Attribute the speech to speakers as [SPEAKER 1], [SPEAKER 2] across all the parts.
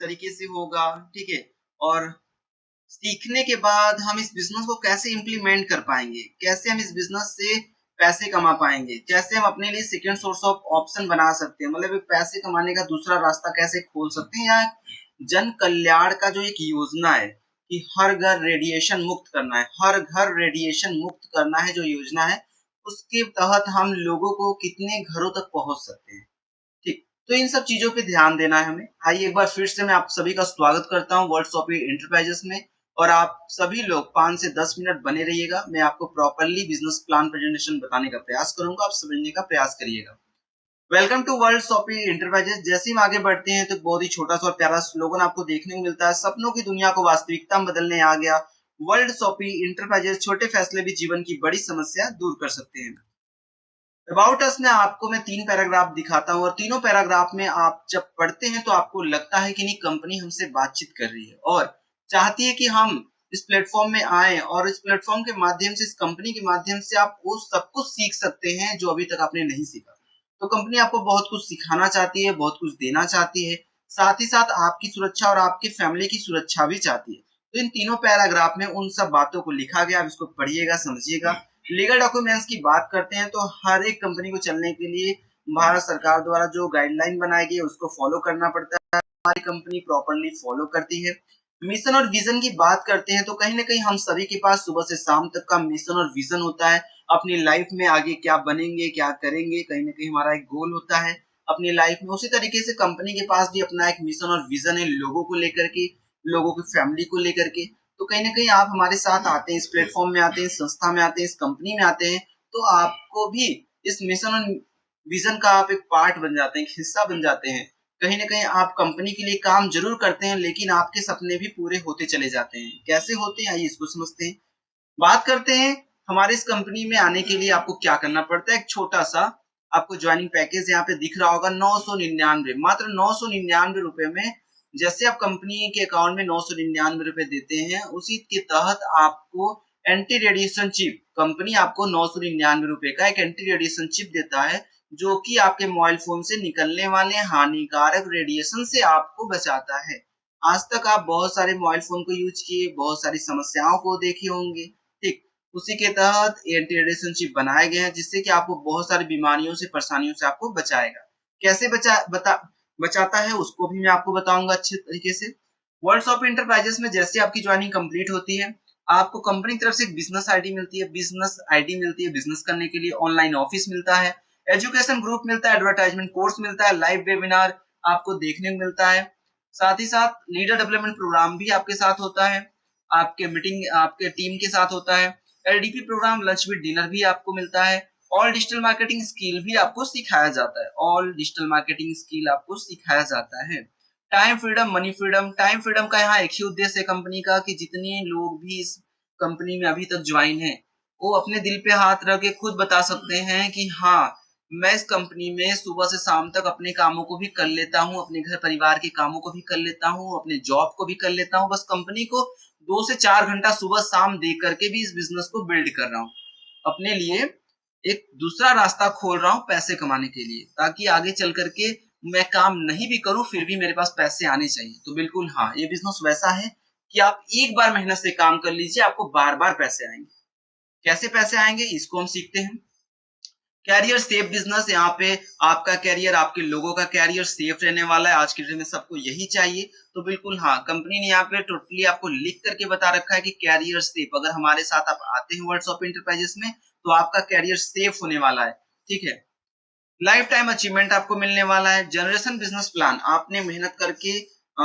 [SPEAKER 1] तरीके से होगा, ठीक है। और सीखने के बाद हम इस बिजनेस को कैसे इम्प्लीमेंट कर पाएंगे, कैसे हम इस बिजनेस से पैसे कमा पाएंगे, कैसे हम अपने लिए सेकेंड सोर्स ऑफ ऑप्शन बना सकते हैं, मतलब पैसे कमाने का दूसरा रास्ता कैसे खोल सकते हैं, या जन कल्याण का जो एक योजना है कि हर घर रेडिएशन मुक्त करना है, हर घर रेडिएशन मुक्त करना है जो योजना है, उसके तहत हम लोगों को कितने घरों तक पहुंच सकते हैं। ठीक, तो इन सब चीजों पे ध्यान देना है हमें। आइए एक बार फिर से मैं आप सभी का स्वागत करता हूँ वर्ल्ड शॉपी एंटरप्राइजेस में, और आप सभी लोग 5 से 10 मिनट बने रहिएगा। मैं आपको प्रॉपरली बिजनेस प्लान प्रेजेंटेशन बताने का प्रयास करूंगा, आप समझने का प्रयास करिएगा। Welcome to World Shoppy Enterprises. जैसे ही हम आगे बढ़ते हैं तो बहुत ही छोटा सा और प्यारा स्लोगन आपको देखने को मिलता है, सपनों की दुनिया को वास्तविकता में बदलने आ गया वर्ल्ड शॉपी एंटरप्राइजेस, छोटे फैसले भी जीवन की बड़ी समस्या दूर कर सकते हैं। अबाउट अस में आपको मैं 3 पैराग्राफ दिखाता हूँ, और तीनों पैराग्राफ में आप जब पढ़ते हैं तो आपको लगता है कि नहीं, कंपनी हमसे बातचीत कर रही है और चाहती है कि हम इस प्लेटफॉर्म में आए, और इस प्लेटफॉर्म के माध्यम से, इस कंपनी के माध्यम से आप वो सब कुछ सीख सकते हैं जो अभी तक आपने नहीं सीखा। तो कंपनी आपको बहुत कुछ सिखाना चाहती है, बहुत कुछ देना चाहती है, साथ ही साथ आपकी सुरक्षा और आपकी फैमिली की सुरक्षा भी चाहती है। तो इन तीनों पैराग्राफ में उन सब बातों को लिखा गया, आप इसको पढ़िएगा, समझिएगा। लीगल डॉक्यूमेंट्स की बात करते हैं तो हर एक कंपनी को चलने के लिए भारत सरकार द्वारा जो गाइडलाइन बनाई गई है उसको फॉलो करना पड़ता है, हमारी कंपनी प्रॉपरली फॉलो करती है। मिशन और विजन की बात करते हैं तो कहीं ना कहीं हम सभी के पास सुबह से शाम तक का मिशन और विजन होता है, अपनी लाइफ में आगे क्या बनेंगे, क्या करेंगे, कहीं ना कहीं हमारा एक गोल होता है अपनी लाइफ में। उसी तरीके से कंपनी के पास भी अपना एक मिशन और विजन है, लोगों को लेकर के, लोगों की फैमिली को लेकर के। तो कहीं ना कहीं आप हमारे साथ आते हैं, इस प्लेटफॉर्म में आते हैं, इस संस्था में आते हैं, इस कंपनी में आते हैं, तो आपको भी इस मिशन और विजन का आप एक पार्ट बन जाते हैं, एक हिस्सा बन जाते हैं। कहीं ना कहीं आप कंपनी के लिए काम जरूर करते हैं, लेकिन आपके सपने भी पूरे होते चले जाते हैं। कैसे होते हैं, आइए इसको समझते हैं। बात करते हैं हमारे इस कंपनी में आने के लिए आपको क्या करना पड़ता है। एक छोटा सा आपको ज्वाइनिंग पैकेज यहाँ पे दिख रहा होगा, 999, मात्र 999 रुपए में। जैसे आप कंपनी के अकाउंट में 999 रुपए देते हैं, उसी के तहत आपको एंटी रेडिएशन चिप, कंपनी आपको 999 रुपए का एक एंटी रेडिएशन चिप देता है, जो कि आपके मोबाइल फोन से निकलने वाले हानिकारक रेडिएशन से आपको बचाता है। आज तक आप बहुत सारे मोबाइल फोन को यूज किए, बहुत सारी समस्याओं को देखे होंगे, ठीक। उसी के तहत एंटी रेडिएशन चिप बनाए गए हैं, जिससे कि आपको बहुत सारी बीमारियों से, परेशानियों से आपको बचाएगा। कैसे बचाता है उसको भी मैं आपको बताऊंगा अच्छे तरीके से। वर्ल्ड ऑफ इंटरप्राइजेस में जैसे आपकी ज्वाइनिंग कंप्लीट होती है, आपको कंपनी की तरफ से एक बिजनेस आईडी मिलती है, बिजनेस करने के लिए ऑनलाइन ऑफिस मिलता है, एजुकेशन ग्रुप मिलता है, एडवर्टाइजमेंट कोर्स मिलता है, लाइव वेबिनार आपको देखने को मिलता है। साथ ही साथ लीडर डेवलपमेंट प्रोग्राम भी आपके साथ होता है, आपके मीटिंग आपके टीम के साथ होता है, LDP program, lunch with dinner भी आपको मिलता है, ऑल डिजिटल मार्केटिंग स्किल भी आपको सिखाया जाता है, ऑल डिजिटल मार्केटिंग स्किल आपको सिखाया जाता है। Time freedom, money freedom. Time freedom का यहाँ एक ही उद्देश्य है कंपनी का, कि जितने लोग भी इस कंपनी में अभी तक ज्वाइन है, वो अपने दिल पे हाथ रख के खुद बता सकते हैं कि हाँ, मैं इस कंपनी में सुबह से शाम तक अपने कामों को भी कर लेता हूँ, अपने घर परिवार के कामों को भी कर लेता हूँ, अपने जॉब को भी कर लेता हूँ, बस कंपनी को 2 से 4 घंटा सुबह शाम दे करके भी इस बिजनेस को बिल्ड कर रहा हूँ, अपने लिए एक दूसरा रास्ता खोल रहा हूँ पैसे कमाने के लिए, ताकि आगे चल करके मैं काम नहीं भी करूं फिर भी मेरे पास पैसे आने चाहिए। तो बिल्कुल हाँ, ये बिजनेस वैसा है कि आप एक बार मेहनत से काम कर लीजिए, आपको बार बार पैसे आएंगे। कैसे पैसे आएंगे इसको हम सीखते हैं। कैरियर सेफ बिजनेस, यहाँ पे आपका कैरियर, आपके लोगों का कैरियर सेफ रहने वाला है। आज के डेट में सबको यही चाहिए। तो बिल्कुल हाँ, कंपनी ने यहाँ पे टोटली आपको लिख करके बता रखा है कि कैरियर सेफ, अगर हमारे साथ आप आते हैं वर्ल्ड ऑफ इंटरप्राइजेस में, तो आपका कैरियर सेफ होने वाला है, ठीक है। लाइफ टाइम अचीवमेंट आपको मिलने वाला है। जनरेशन बिजनेस प्लान, आपने मेहनत करके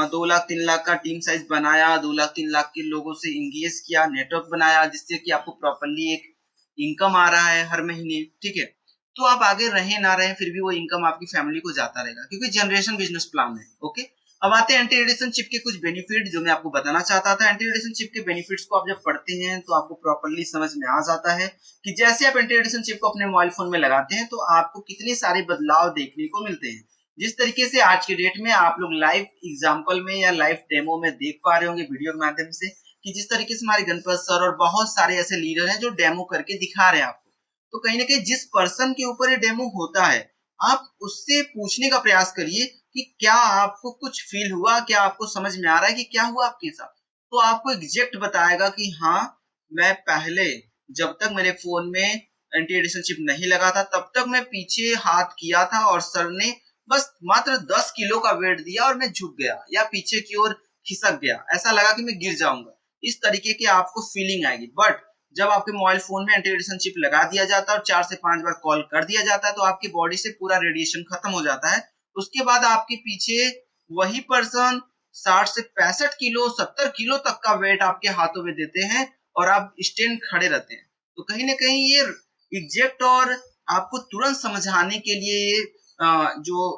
[SPEAKER 1] 2 लाख 3 लाख का टीम साइज बनाया, 2 लाख 3 लाख के लोगों से इंगेज किया, नेटवर्क बनाया, जिससे कि आपको प्रॉपरली एक इनकम आ रहा है हर महीने, ठीक है। तो आप आगे रहे ना रहे, फिर भी वो इनकम आपकी फैमिली को जाता रहेगा, क्योंकि जनरेशन बिजनेस प्लान है, ओके। अब आते हैं एंटी रेडिएशन चिप के कुछ बेनिफिट, जो मैं आपको बताना चाहता था। एंटी रेडिएशन चिप के बेनिफिट्स को आप जब पढ़ते हैं तो आपको प्रॉपरली समझ में आ जाता है कि जैसे आप एंटी रेडिएशन चिप को अपने मोबाइल फोन में लगाते हैं तो आपको कितने सारे बदलाव देखने को मिलते हैं। जिस तरीके से आज के डेट में आप लोग लाइव एग्जांपल में या लाइव डेमो में देख पा रहे होंगे वीडियो के माध्यम से, कि जिस तरीके से हमारे गणपत सर और बहुत सारे ऐसे लीडर हैं जो डेमो करके दिखा रहे हैं आपको। तो कहीं ना कहीं जिस पर्सन के ऊपर ये डेमो होता है, आप उससे पूछने का प्रयास करिए कि क्या आपको कुछ फील हुआ, क्या आपको समझ में आ रहा है कि क्या हुआ आपके साथ। तो आपको एग्जैक्ट बताएगा कि हाँ, मैं पहले जब तक मेरे फोन में एंटी रेडिएशन चिप नहीं लगा था तब तक मैं पीछे हाथ किया था और सर ने बस मात्र 10 किलो का वेट दिया और मैं झुक गया या पीछे की ओर खिसक गया, ऐसा लगा कि मैं गिर जाऊंगा। इस तरीके की आपको फीलिंग आएगी। बट जब आपके मोबाइल फोन में एंटी रेडिएशन चिप लगा दिया जाता है और 4 से 5 बार कॉल कर दिया जाता है तो आपकी बॉडी से पूरा रेडिएशन खत्म हो जाता है। उसके बाद आपके पीछे वही पर्सन 60 से 65 किलो 70 किलो तक का वेट आपके हाथों में देते हैं और आप स्टैंड खड़े रहते हैं। तो कहीं ना कहीं ये एग्जैक्ट और आपको तुरंत समझाने के लिए जो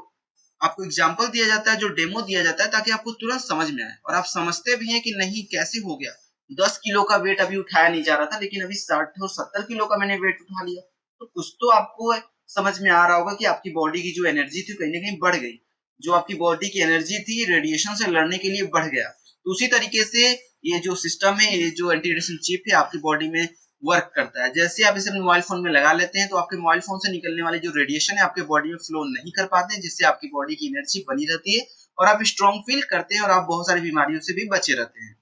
[SPEAKER 1] आपको एग्जाम्पल दिया जाता है, जो डेमो दिया जाता है, ताकि आपको तुरंत समझ में आए और आप समझते भी हैं कि नहीं कैसे हो गया। 10 किलो का वेट अभी उठाया नहीं जा रहा था लेकिन अभी 60 और 70 किलो का मैंने वेट उठा लिया। तो कुछ तो आपको समझ में आ रहा होगा कि आपकी बॉडी की जो एनर्जी थी कहीं ना कहीं बढ़ गई। जो आपकी बॉडी की एनर्जी थी रेडिएशन से लड़ने के लिए बढ़ गया। तो उसी तरीके से ये जो सिस्टम है, ये जो एंटी रेडिएशन चिप है आपकी बॉडी में वर्क करता है। जैसे आप इसे मोबाइल फोन में लगा लेते हैं तो आपके मोबाइल फोन से निकलने वाले जो रेडिएशन है आपके बॉडी में फ्लो नहीं कर पाते हैं, जिससे आपकी बॉडी की एनर्जी बनी रहती है और आप स्ट्रॉन्ग फील करते हैं और आप बहुत सारी बीमारियों से भी बचे रहते हैं।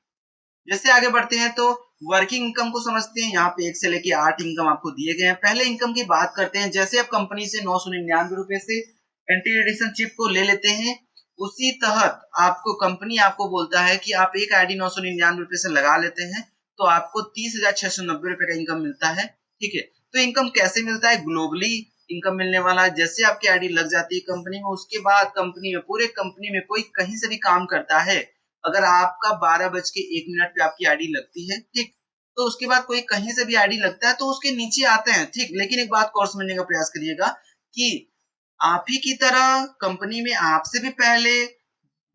[SPEAKER 1] जैसे आगे बढ़ते हैं तो वर्किंग इनकम को समझते हैं। यहाँ पे 1 से लेके 8 इनकम आपको दिए गए हैं। पहले इनकम की बात करते हैं। जैसे आप कंपनी से 999 रुपए से एंटी रेडिएशन चिप को ले लेते हैं, उसी तहत आपको कंपनी आपको बोलता है कि आप एक आईडी 999 रुपए से लगा लेते हैं तो आपको 30,690 रुपए का इनकम मिलता है। ठीक है, तो इनकम कैसे मिलता है? ग्लोबली इनकम मिलने वाला है। जैसे आपकी आईडी लग जाती है कंपनी में, उसके बाद कंपनी में, पूरे कंपनी में कोई कहीं से भी काम करता है, अगर आपका 12:01 पे आपकी आईडी लगती है, ठीक, तो उसके बाद कोई कहीं से भी आईडी लगता है तो उसके नीचे आते हैं। ठीक, लेकिन एक बात को और समझने का प्रयास करिएगा कि आप ही की तरह कंपनी में आपसे भी पहले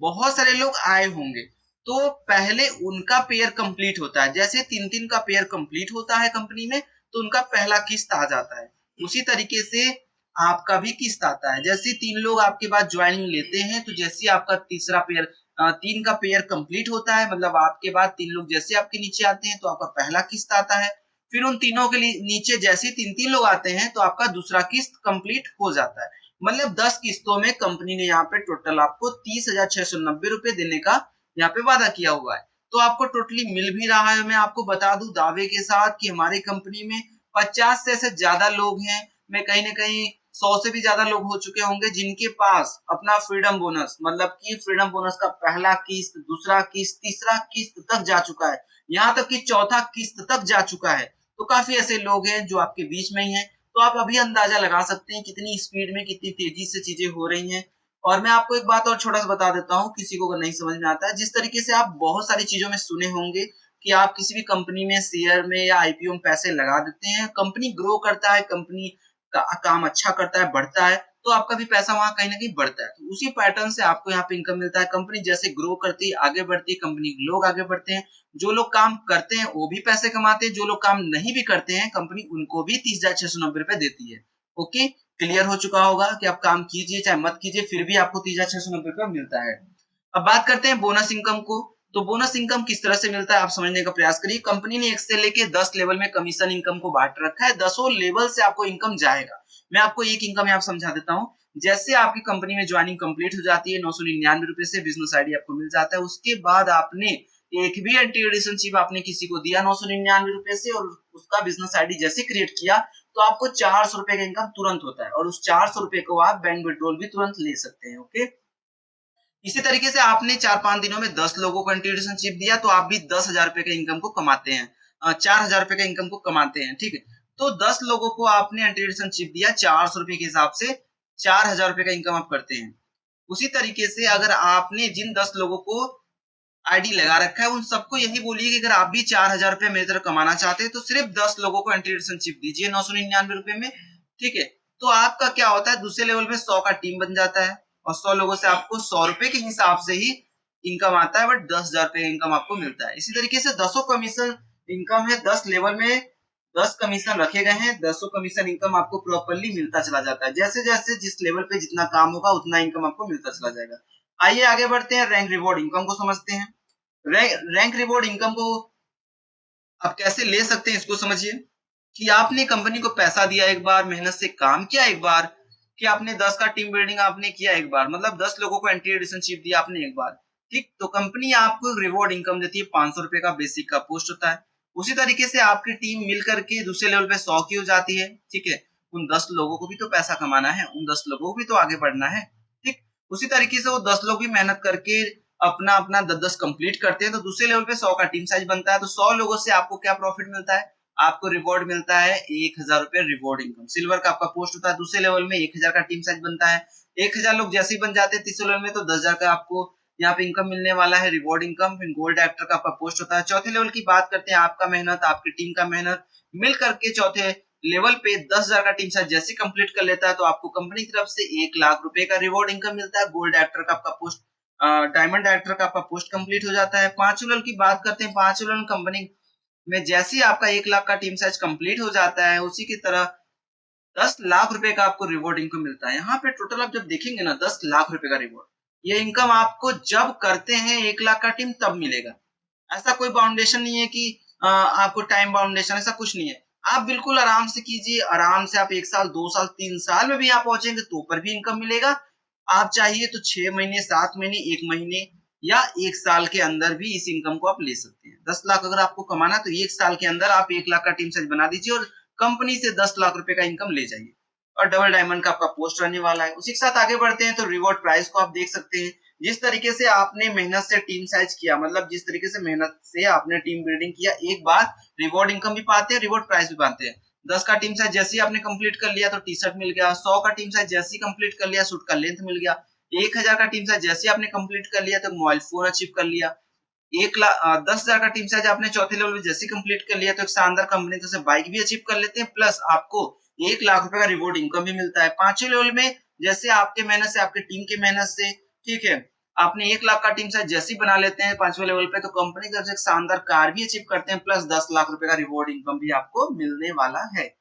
[SPEAKER 1] बहुत सारे लोग आए होंगे, तो पहले उनका पेयर कंप्लीट होता है। जैसे 3-3 का पेयर कंप्लीट होता है कंपनी में तो उनका पहला किस्त आ जाता है। उसी तरीके से आपका भी किस्त आता है। जैसे 3 लोग आपके बाद ज्वाइनिंग लेते हैं तो जैसे आपका तीसरा पेयर 3 का पेयर कंप्लीट होता है, मतलब आपके बाद 3 लोग जैसे आपके नीचे आते हैं तो आपका पहला किस्त आता है। फिर उन तीनों के नीचे जैसे 3-3 लोग आते हैं तो आपका दूसरा किस्त कंप्लीट हो जाता है। मतलब 10 किस्तों में कंपनी ने यहाँ पे टोटल आपको 30,690 रुपए देने का यहाँ पे वादा किया हुआ है। तो आपको टोटली मिल भी रहा है। मैं आपको बता दूं दावे के साथ कि हमारी कंपनी में 50 से ज्यादा लोग हैं। मैं कहीं ना कहीं 100 से भी ज्यादा लोग हो चुके होंगे जिनके पास अपना फ्रीडम बोनस, मतलब कि फ्रीडम बोनस का पहला किस्त, दूसरा किस्त, तीसरा किस्त तक जा चुका है, यहाँ तक कि चौथा किस्त तक जा चुका है। तो काफी ऐसे लोग हैं जो आपके बीच में ही हैं। तो आप अभी अंदाजा लगा सकते हैं कितनी स्पीड में, कितनी तेजी से चीजें हो रही हैं। और मैं आपको एक बात और छोटा सा बता देता हूँ, किसी को अगर नहीं समझ में आता है, जिस तरीके से आप बहुत सारी चीजों में सुने होंगे कि आप किसी भी कंपनी में शेयर में या आईपीओ में पैसे लगा देते हैं, कंपनी ग्रो करता है, कंपनी का काम अच्छा करता है, बढ़ता है, तो आपका भी पैसा वहां कहीं ना कहीं बढ़ता है। तो उसी पैटर्न से आपको यहाँ पे इनकम मिलता है। कंपनी जैसे ग्रो करती है, आगे बढ़ती है, कंपनी के लोग आगे बढ़ते हैं, जो लोग काम करते हैं वो भी पैसे कमाते हैं, जो लोग काम नहीं भी करते हैं कंपनी उनको भी 30,690 रुपए देती है। ओके, क्लियर हो चुका होगा कि आप काम कीजिए चाहे मत कीजिए फिर भी आपको 30,690 रुपए मिलता है। अब बात करते हैं बोनस इनकम को। तो बोनस इनकम किस तरह से मिलता है आप समझने का प्रयास करिए। कंपनी ने 1 से लेके 10 लेवल में कमीशन इनकम को बांट रखा है। 10 लेवल से आपको इनकम जाएगा। मैं आपको एक इनकम यहाँ समझा देता हूँ। जैसे आपकी कंपनी में ज्वाइनिंग कंप्लीट हो जाती है 999 रुपए से बिजनेस आईडी आपको मिल जाता है। उसके बाद आपने एक भी एंटी रेडिएशन चिप आपने किसी को दिया 999 रुपए से और उसका बिजनेस आईडी जैसे क्रिएट किया तो आपको 400 रुपए का इनकम तुरंत होता है और उस 400 रुपए को आप बैंक विड्रॉल भी तुरंत ले सकते हैं। ओके, इसी तरीके से आपने 4-5 दिनों में 10 लोगों को एंटी रेडिएशन चिप दिया तो आप भी 10,000 रुपए के इनकम को कमाते हैं, 4,000 रुपए का इनकम को कमाते हैं। ठीक है, तो 10 लोगों को आपने एंटी रेडिएशन चिप दिया 400 रुपए के हिसाब से 4,000 रुपए का इनकम आप करते हैं। उसी तरीके से अगर आपने जिन 10 लोगों को आईडी लगा रखा है उन सबको यही बोलिए कि अगर आप भी 4,000 रुपए मेरी तरह कमाना चाहते हैं तो सिर्फ 10 लोगों को एंटी रेडिएशन चिप दीजिए 999 रुपए में। ठीक है, तो आपका क्या होता है दूसरे लेवल में 100 का टीम बन जाता है और 100 लोगों से आपको 100 रुपए के हिसाब से ही इनकम आता है, बट 10,000 रुपए इनकम आपको मिलता है। इसी तरीके से 10 कमीशन इनकम है, 10 लेवल में 10 कमीशन रखे गए हैं, 10 कमीशन इनकम आपको प्रॉपर्ली मिलता चला जाता है। जैसे जैसे जिस लेवल पे जितना काम होगा उतना इनकम आपको मिलता चला जाएगा। आइए आगे बढ़ते हैं, रैंक रिवॉर्ड इनकम को समझते हैं। रैंक रिवॉर्ड इनकम को आप कैसे ले सकते हैं इसको समझिए कि आपने कंपनी को पैसा दिया एक बार, मेहनत से काम किया एक बार, कि आपने 10 का टीम बिल्डिंग आपने किया एक बार, मतलब 10 लोगों को एंटी रिलेशनशिप दिया आपने एक बार, ठीक, तो कंपनी आपको रिवॉर्ड इनकम देती है, 500 रुपए का बेसिक का पोस्ट होता है। उसी तरीके से आपकी टीम मिल करके दूसरे लेवल पे 100 की हो जाती है, ठीक है। उन 10 लोगों को भी तो पैसा कमाना है, उन 10 लोगों को भी तो आगे बढ़ना है, ठीक। उसी तरीके से वो 10 लोग भी मेहनत करके अपना अपना 10-10 कंप्लीट करते हैं, तो दूसरे लेवल पे 100 का टीम साइज बनता है। तो 100 लोगों से आपको क्या प्रॉफिट मिलता है? आपको रिवॉर्ड मिलता है 1000 रुपए रिवॉर्ड इनकम। सिल्वर का आपका पोस्ट होता है, दूसरे लेवल में 1000 का टीम साइज बनता है। 1000 लोग जैसे ही बन जाते हैं तीसरे लेवल में, तो 10,000 का आपको यहाँ पे इनकम मिलने वाला है, रिवॉर्ड इनकम। फिर गोल्ड एक्टर का आपका पोस्ट होता है। चौथे लेवल की बात करते हैं, आपका मेहनत, आपकी टीम का मेहनत मिल करके चौथे लेवल पे 10,000 का टीम साइज जैसे कंप्लीट कर लेता है, तो आपको कंपनी की तरफ से 1 लाख रुपए का रिवॉर्ड इनकम मिलता है। गोल्ड एक्टर का आपका पोस्ट, डायमंड एक्टर का आपका पोस्ट कंप्लीट हो जाता है। पांचवें लेवल की बात करते हैं, पांचवें लेवल कंपनी में जैसे ही आपका 1 लाख का टीम साइज कंप्लीट हो जाता है, उसी की तरह 10 लाख रुपए का आपको रिवॉर्ड इनकम मिलता है। यहाँ पे टोटल आप जब देखेंगे ना, 10 लाख रुपए का रिवॉर्ड, ये इनकम आपको जब करते हैं 1 लाख का टीम तब मिलेगा। ऐसा कोई बाउंडेशन नहीं है कि आपको टाइम बाउंडेशन, ऐसा कुछ नहीं है। आप बिल्कुल आराम से कीजिए, आराम से आप 1 साल 2 साल 3 साल में भी आप पहुंचेंगे तो पर भी इनकम मिलेगा। आप चाहिए तो 6 महीने 7 महीने 1 महीने या 1 साल के अंदर भी इस इनकम को आप ले सकते हैं। 10 लाख अगर आपको कमाना तो 1 साल के अंदर आप 1 लाख का टीम साइज बना दीजिए और कंपनी से 10 लाख रुपए का इनकम ले जाइए, और डबल डायमंड का आपका पोस्ट रहने वाला है। उसी के साथ आगे बढ़ते हैं तो रिवॉर्ड प्राइस को आप देख सकते हैं। जिस तरीके से आपने मेहनत से टीम साइज किया, मतलब जिस तरीके से मेहनत से आपने टीम बिल्डिंग किया, एक बार रिवॉर्ड इनकम भी पाते हैं, रिवॉर्ड प्राइस भी पाते हैं। 10 का टीम साइज जैसे ही आपने कंप्लीट कर लिया तो टी शर्ट मिल गया। 100 का टीम साइज जैसे ही कंप्लीट कर लिया, सूट का लेंथ मिल गया। 1000 का टीम साइज जैसे ही आपने कंप्लीट कर लिया तो मोबाइल फोन अचीव कर लिया। 10,000 का टीम साइज आपने चौथे लेवल में जैसे कंप्लीट कर लिया तो एक शानदार कंपनी जैसे बाइक भी अचीव कर लेते हैं, प्लस आपको 1 लाख रुपए का रिवॉर्ड इनकम भी मिलता है। पांचवें लेवल में जैसे आपके मेहनत से, आपके टीम की मेहनत से, ठीक है, आपने 1 लाख का टीम साइज जैसे ही बना लेते हैं पांचवें लेवल पे, तो कंपनी की तरफ से एक शानदार कार भी अचीव करते हैं, प्लस 10 लाख रुपए का रिवॉर्ड इनकम भी आपको मिलने वाला है।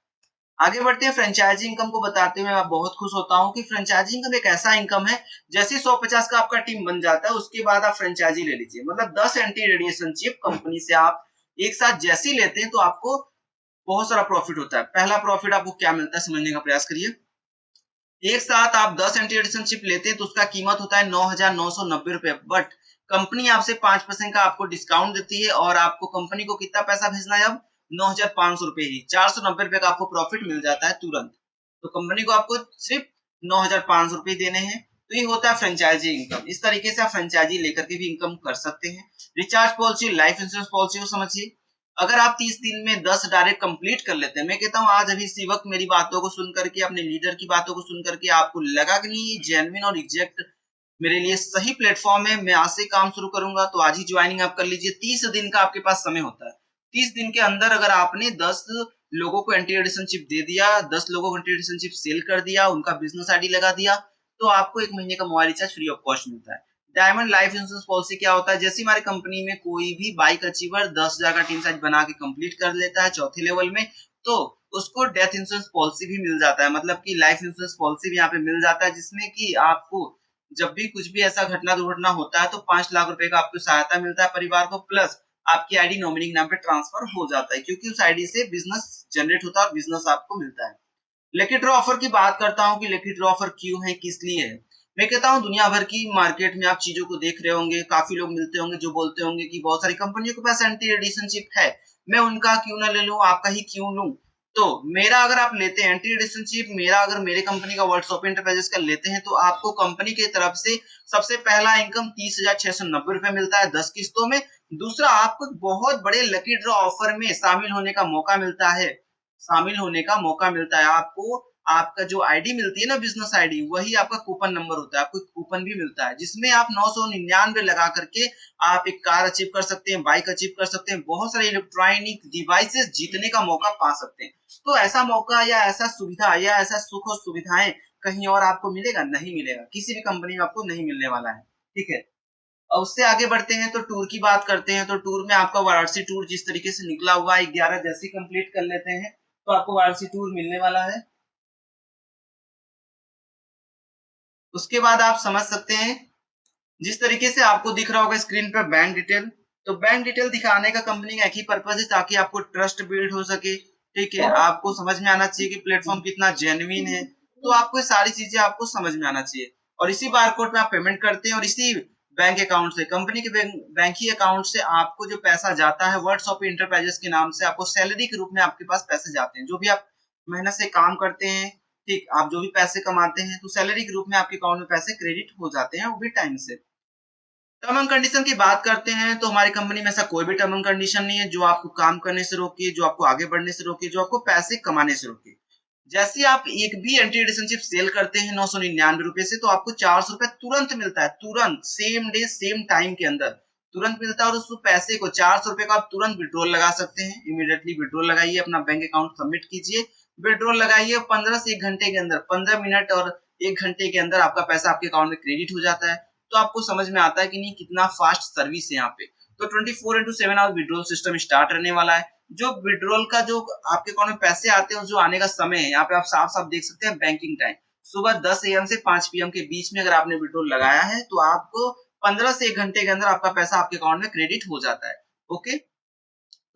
[SPEAKER 1] आगे बढ़ते हैं, फ्रेंचाइजी इनकम को बताते हुए मैं बहुत खुश होता हूं कि फ्रेंचाइजी इनकम एक ऐसा इनकम है, जैसे 150 का आपका टीम बन जाता है उसके बाद आप फ्रेंचाइजी ले लीजिए, मतलब 10 एंटी रेडिएशन चिप कंपनी से आप एक साथ जैसे ही लेते हैं तो आपको बहुत सारा प्रॉफिट होता है। पहला प्रॉफिट आपको क्या मिलता है समझने का प्रयास करिए। एक साथ आप 10 एंटी रेडिएशन चिप लेते हैं तो उसका कीमत होता है 9,990 रुपए, बट कंपनी आपसे 5% का आपको डिस्काउंट देती है और आपको कंपनी को कितना पैसा भेजना है अब? 9,500 रुपए ही, 490 रुपए का आपको प्रॉफिट मिल जाता है तुरंत। तो कंपनी को आपको सिर्फ 9,500 रुपए देने हैं। तो ये होता है फ्रेंचाइजी इनकम। इस तरीके से आप फ्रेंचाइजी लेकर के भी इनकम कर सकते हैं। Recharge policy, life insurance policy को समझिए। अगर आप 30 दिन में 10 डायरेक्ट कंप्लीट कर लेते हैं, मैं कहता हूं आज अभी इसी वक्त मेरी बातों को सुन करके, अपने लीडर की बातों को सुन करके आपको लगा कि नहीं जेन्युइन और एग्जैक्ट मेरे लिए सही प्लेटफॉर्म है, मैं आज से काम शुरू करूंगा, तो आज ही ज्वाइनिंग आप कर लीजिए। 30 दिन का आपके पास समय होता है। 30 दिन के अंदर अगर आपने 10 लोगों को एंटी एडिशन चिप दे दिया, 10 लोगों को एंटी एडिशन चिप सेल कर दिया, उनका बिजनेस आईडी लगा दिया, तो आपको 1 महीने का mobile recharge free of cost मिलता है। डायमंड लाइफ इंश्योरेंस पॉलिसी क्या होता है? जैसे हमारी कंपनी में कोई भी बाइक अचीवर 10,000 का टीम साइज बना के कंप्लीट कर लेता है चौथे लेवल में, तो उसको डेथ इंश्योरेंस पॉलिसी भी मिल जाता है, मतलब कि लाइफ इंश्योरेंस पॉलिसी भी यहाँ पे मिल जाता है, जिसमें कि आपको जब भी कुछ भी ऐसा घटना दुर्घटना होता है तो 5 लाख रुपए का आपको सहायता मिलता है परिवार को, प्लस आपकी आईडी नॉमिनी के नाम पे ट्रांसफर हो जाता है, क्योंकि उस आईडी से बिजनेस जनरेट होता है और बिजनेस आपको मिलता है। लकी ड्रॉ ऑफर की बात करता हूं कि लकी ड्रॉ ऑफर क्यों है, किस लिए है। मैं कहता हूं दुनिया भर की मार्केट में आप चीजों को देख रहे होंगे, काफी लोग मिलते होंगे जो बोलते होंगे कि बहुत सारी कंपनियों के पास एंटी एडिशन चिप है, मैं उनका क्यों ना ले लूं, आपका ही क्यों लूं। तो मेरा अगर आप लेते हैं एंटी एडिशन चिप, मेरा अगर मेरे कंपनी का व्हाट्सएप इंटरप्राइजेस का लेते हैं, तो आपको कंपनी की तरफ से सबसे पहला इनकम 30,690 रुपए मिलता है 10 किस्तों में। दूसरा, आपको बहुत बड़े लकी ड्रॉ ऑफर में शामिल होने का मौका मिलता है, शामिल होने का मौका मिलता है आपको। आपका जो आईडी मिलती है ना, बिजनेस आईडी, वही आपका कूपन नंबर होता है, आपको कूपन भी मिलता है जिसमें आप 999 लगा करके आप एक कार अचीव कर सकते हैं, बाइक अचीव कर सकते हैं, बहुत सारे इलेक्ट्रॉनिक डिवाइसेस जीतने का मौका पा सकते हैं। तो ऐसा मौका या ऐसा सुविधा या ऐसा सुख और सुविधाएं कहीं और आपको मिलेगा? नहीं मिलेगा, किसी भी कंपनी में आपको नहीं मिलने वाला है, ठीक है। और उससे आगे बढ़ते हैं तो टूर की बात करते हैं। तो टूर में आपका वाराणसी टूर जिस तरीके से निकला हुआ है, 11 जैसे कंप्लीट कर लेते हैं तो आपको वाराणसी टूर मिलने वाला है। उसके बाद आप समझ सकते हैं, जिस तरीके से आपको दिख रहा होगा स्क्रीन पर बैंक डिटेल, तो बैंक डिटेल दिखाने का कंपनी का एक ही पर्पज है, ताकि आपको ट्रस्ट बिल्ड हो सके, ठीक है। आपको समझ में आना चाहिए कि प्लेटफॉर्म कितना जेन्युइन है, तो आपको ये सारी चीजें आपको समझ में आना चाहिए। और इसी बारकोड पे आप पेमेंट करते हैं और इसी बैंक अकाउंट से, कंपनी के बैंक ही अकाउंट से आपको जो पैसा जाता है व्हाट्सएप इंटरप्राइजेस के नाम से, आपको सैलरी के रूप में आपके पास पैसे जाते हैं। जो भी आप मेहनत से काम करते हैं, ठीक, आप जो भी पैसे कमाते हैं, तो सैलरी के रूप में आपके अकाउंट में पैसे क्रेडिट हो जाते हैं वो भी टाइम से। टर्म एंड कंडीशन की बात करते हैं तो हमारी कंपनी में ऐसा कोई भी टर्म एंड कंडीशन नहीं है जो आपको काम करने से रोके, जो आपको आगे बढ़ने से रोके, जो आपको पैसे कमाने से रोके। जैसे आप एक भी एंटी रिलेशनशिप सेल करते हैं 999 रुपए से, तो आपको 400 रुपए तुरंत मिलता है, तुरंत, सेम डे सेम टाइम के अंदर तुरंत मिलता है। और उस पैसे को 400 रुपए को आप तुरंत विड्रॉल लगा सकते हैं। इमीडिएटली विड्रॉल लगाइए, अपना बैंक अकाउंट सबमिट कीजिए, विड्रॉल लगाइए, 15 से 1 घंटे के अंदर, 15 मिनट और 1 घंटे के अंदर आपका पैसा आपके अकाउंट में क्रेडिट हो जाता है। तो आपको समझ में आता है कि नहीं कितना फास्ट सर्विस है यहाँ पे। तो 24/7 आवर विड्रॉल सिस्टम स्टार्ट रहने वाला है। जो विड्रॉल का जो आपके अकाउंट में पैसे आते हैं, जो आने का समय है, यहाँ पे आप साफ साफ देख सकते हैं बैंकिंग टाइम सुबह 10 AM से 5 PM के बीच में अगर आपने विड्रॉल लगाया है तो आपको 15 से 1 घंटे के अंदर आपका पैसा आपके अकाउंट में क्रेडिट हो जाता है। ओके,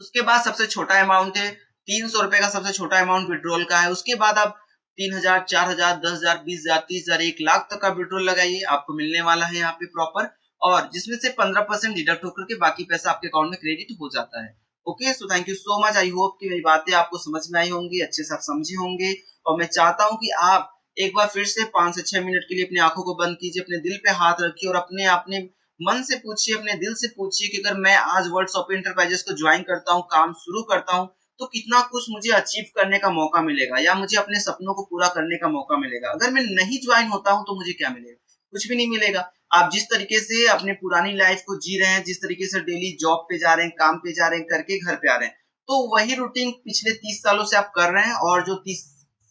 [SPEAKER 1] उसके बाद सबसे छोटा अमाउंट है 300 रुपए का, सबसे छोटा अमाउंट विड्रॉल का है। उसके बाद आप 3000, 4000, 10,000, 20,000, 30,000, 1 लाख तक का विड्रॉल लगाइए, आपको मिलने वाला है यहाँ पे प्रॉपर, और जिसमें से 15% डिडक्ट होकर के बाकी पैसा आपके अकाउंट में क्रेडिट हो जाता है। Okay, so thank you so much. I hope कि मेरी बातें आपको समझ में आई होंगी, अच्छे से आप समझे होंगे। और मैं चाहता हूँ कि आप एक बार फिर से 5 से 6 मिनट के लिए अपनी आंखों को बंद कीजिए, अपने दिल पे हाथ रखिए और अपने अपने मन से पूछिए, अपने दिल से पूछिए कि अगर मैं आज वर्ड्सऑफ इंटरप्राइजेस को ज्वाइन करता हूँ, काम शुरू करता हूँ, तो कितना कुछ मुझे अचीव करने का मौका मिलेगा या मुझे अपने सपनों को पूरा करने का मौका मिलेगा। अगर मैं नहीं ज्वाइन होता हूँ तो मुझे क्या मिलेगा? कुछ भी नहीं मिलेगा। आप जिस तरीके से अपनी पुरानी लाइफ को जी रहे हैं, जिस तरीके से डेली जॉब पे जा रहे हैं, काम पे जा रहे हैं, करके घर पे आ रहे हैं, तो वही रूटीन पिछले 30 सालों से आप कर रहे हैं, और जो 30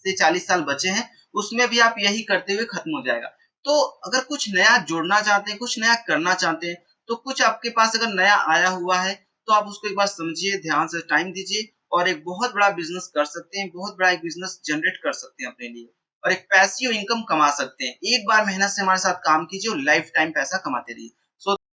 [SPEAKER 1] से 40 साल बचे हैं उसमें भी आप यही करते हुए खत्म हो जाएगा। तो अगर कुछ नया जोड़ना चाहते हैं, कुछ नया करना चाहते हैं, तो कुछ आपके पास अगर नया आया हुआ है तो आप उसको एक बार समझिए, ध्यान से टाइम दीजिए, और एक बहुत बड़ा बिजनेस कर सकते हैं, बहुत बड़ा एक बिजनेस जनरेट कर सकते हैं अपने लिए, और एक पैसिव इनकम कमा सकते हैं। एक बार मेहनत से हमारे साथ काम कीजिए और लाइफ टाइम पैसा कमाते रहिए।